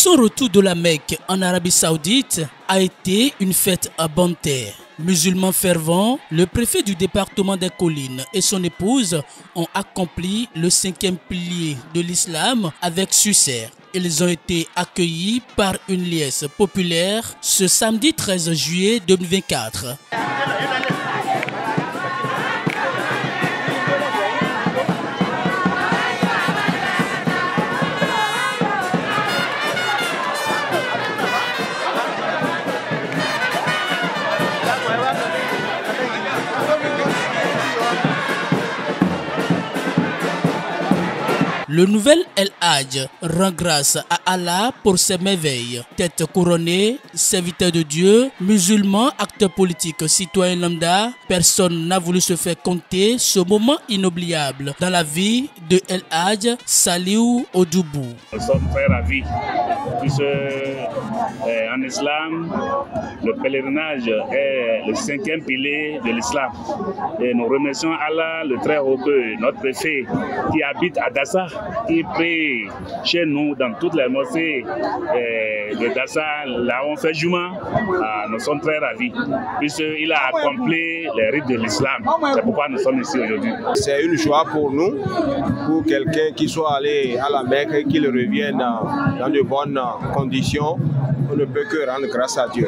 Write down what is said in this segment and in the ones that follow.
Son retour de la Mecque en Arabie Saoudite a été une fête à bonne terre. Musulman fervent, le préfet du département des Collines et son épouse ont accompli le 5e pilier de l'islam avec succès. Ils ont été accueillis par une liesse populaire ce samedi 13 juillet 2024. Le nouvel El Hadj rend grâce à Allah pour ses merveilles. Tête couronnée, serviteur de Dieu, musulman, acteur politique, citoyen lambda, personne n'a voulu se faire compter ce moment inoubliable dans la vie de El Hadj Saliou Odoubou. Nous sommes très ravis puisque en islam, le pèlerinage est le 5e pilier de l'islam. Et nous remercions Allah, le très haut, notre préfet qui habite à Dassa, qui prie chez nous dans toutes les mosquées de Dassa. Là on fait Juma, nous sommes très ravis puisqu'il a accompli les rites de l'islam. C'est pourquoi nous sommes ici aujourd'hui. C'est une joie pour nous, pour quelqu'un qui soit allé à la Mecque et qu'il revienne dans de bonnes conditions. On ne peut que rendre grâce à Dieu.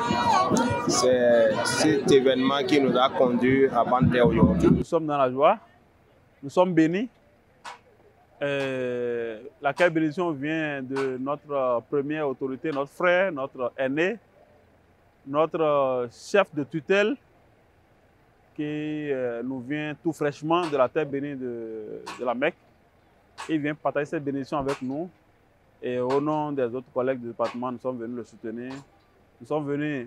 C'est cet événement qui nous a conduits à Bante aujourd'hui. Nous sommes dans la joie, nous sommes bénis. Laquelle bénédiction vient de notre première autorité, notre frère, notre aîné, notre chef de tutelle qui nous vient tout fraîchement de la terre bénie de la Mecque. Il vient partager cette bénédiction avec nous. Et au nom des autres collègues du département, nous sommes venus le soutenir. Nous sommes venus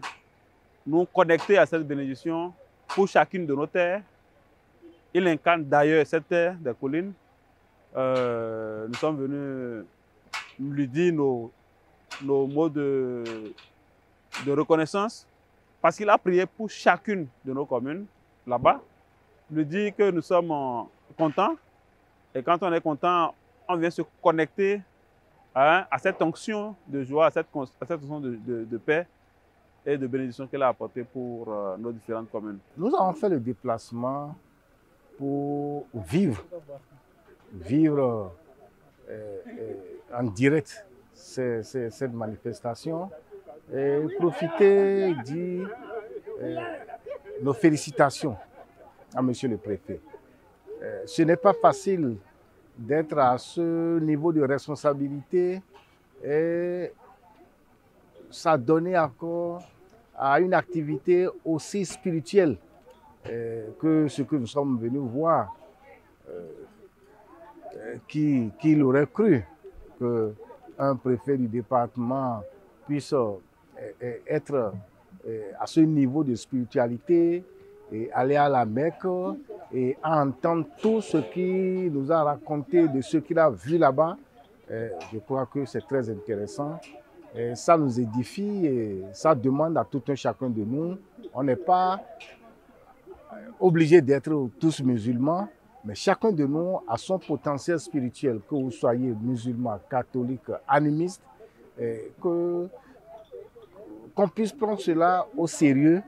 nous connecter à cette bénédiction pour chacune de nos terres. Il incarne d'ailleurs cette terre des collines. Nous sommes venus lui dire nos mots de reconnaissance parce qu'il a prié pour chacune de nos communes là-bas. Lui dire que nous sommes contents et quand on est content, on vient se connecter à cette onction de joie, à cette onction de paix et de bénédiction qu'elle a apportée pour nos différentes communes. Nous avons fait le déplacement pour vivre en direct cette manifestation et profiter de dire nos félicitations à Monsieur le Préfet. Ce n'est pas facile d'être à ce niveau de responsabilité et s'adonner encore à une activité aussi spirituelle que ce que nous sommes venus voir. Qui l'aurait cru qu'un préfet du département puisse être à ce niveau de spiritualité et aller à la Mecque et entendre tout ce qu'il nous a raconté de ce qu'il a vu là-bas. Je crois que c'est très intéressant. Et ça nous édifie et ça demande à tout un chacun de nous. On n'est pas obligé d'être tous musulmans, mais chacun de nous a son potentiel spirituel, que vous soyez musulman, catholique, animiste, qu'on puisse prendre cela au sérieux,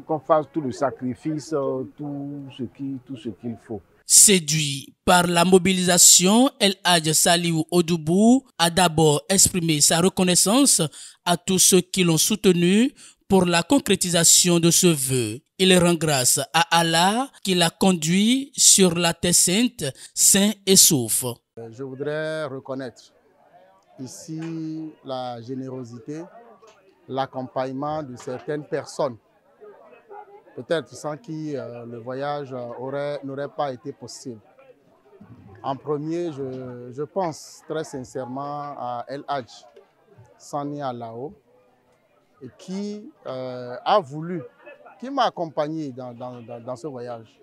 qu'on fasse tout le sacrifice, tout ce qu'il faut. Séduit par la mobilisation, El Hadj Saliou Odoubou a d'abord exprimé sa reconnaissance à tous ceux qui l'ont soutenu pour la concrétisation de ce vœu. Il rend grâce à Allah qui l'a conduit sur la terre sainte, sain et sauf. Je voudrais reconnaître ici la générosité, l'accompagnement de certaines personnes, peut-être sans qui le voyage n'aurait pas été possible. En premier, je pense très sincèrement à El Hadj Sani Alao, qui a voulu, qui m'a accompagné dans ce voyage.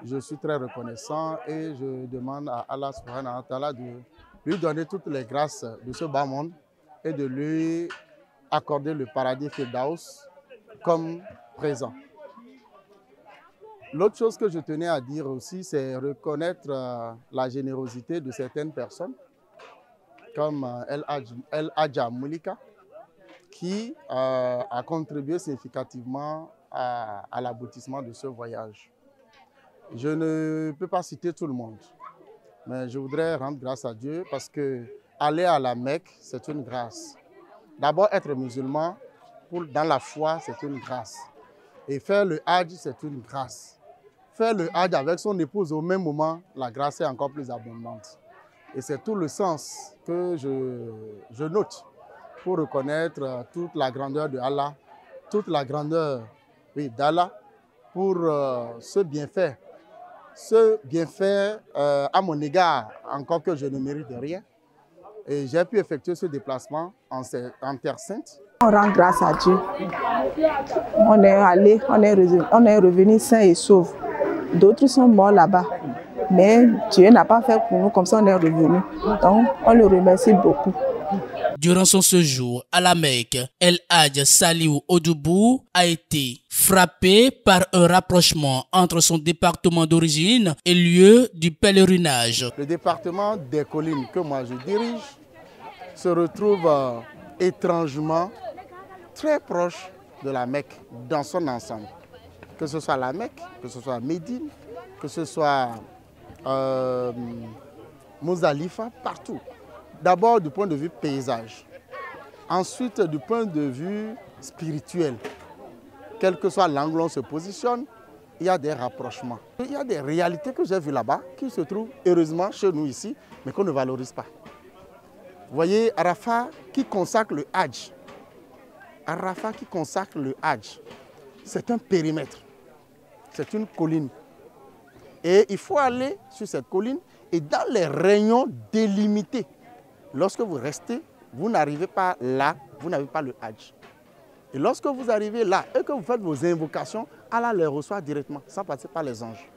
Je suis très reconnaissant et je demande à Allah subhanahu wa ta'ala de lui donner toutes les grâces de ce bas monde et de lui accorder le paradis Firdaus comme présent. L'autre chose que je tenais à dire aussi, c'est reconnaître la générosité de certaines personnes comme El Hadja Moulika, qui a contribué significativement à l'aboutissement de ce voyage. Je ne peux pas citer tout le monde, mais je voudrais rendre grâce à Dieu parce que aller à la Mecque, c'est une grâce. D'abord, être musulman dans la foi, c'est une grâce. Et faire le Hajj, c'est une grâce. Faire le Hajj avec son épouse au même moment, la grâce est encore plus abondante. Et c'est tout le sens que je note pour reconnaître toute la grandeur de Allah, toute la grandeur d'Allah pour ce bienfait. Ce bienfait à mon égard, encore que je ne mérite rien. Et j'ai pu effectuer ce déplacement en Terre Sainte. On rend grâce à Dieu. On est allé, on est revenu sain et sauf. D'autres sont morts là-bas. Mais Dieu n'a pas fait pour nous, comme ça on est revenu. Donc on le remercie beaucoup. Durant son séjour à la Mecque, El Hadj Saliou Odoubou a été frappé par un rapprochement entre son département d'origine et lieu du pèlerinage. Le département des collines que moi je dirige se retrouve étrangement très proche de la Mecque dans son ensemble. Que ce soit la Mecque, que ce soit Médine, que ce soit Mousdalifa, partout. D'abord du point de vue paysage, ensuite du point de vue spirituel. Quel que soit l'angle où on se positionne, il y a des rapprochements. Il y a des réalités que j'ai vues là-bas qui se trouvent heureusement chez nous ici, mais qu'on ne valorise pas. Vous voyez, Arafat qui consacre le Hajj, Arafat qui consacre le Hajj, c'est un périmètre, c'est une colline. Et il faut aller sur cette colline et dans les rayons délimités. Lorsque vous restez, vous n'arrivez pas là, vous n'avez pas le Hajj. Et lorsque vous arrivez là et que vous faites vos invocations, Allah les reçoit directement, sans passer par les anges.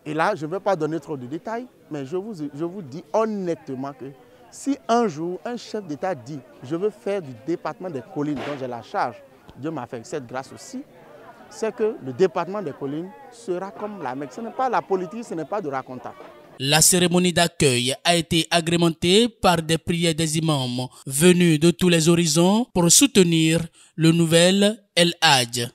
Et là, je ne vais pas donner trop de détails, mais je vous dis honnêtement que si un jour, un chef d'État dit « je veux faire du département des collines dont j'ai la charge », Dieu m'a fait cette grâce aussi, c'est que le département des collines sera comme la Mecque. Ce n'est pas la politique, ce n'est pas de racontage. La cérémonie d'accueil a été agrémentée par des prières des imams venus de tous les horizons pour soutenir le nouvel El Hadj.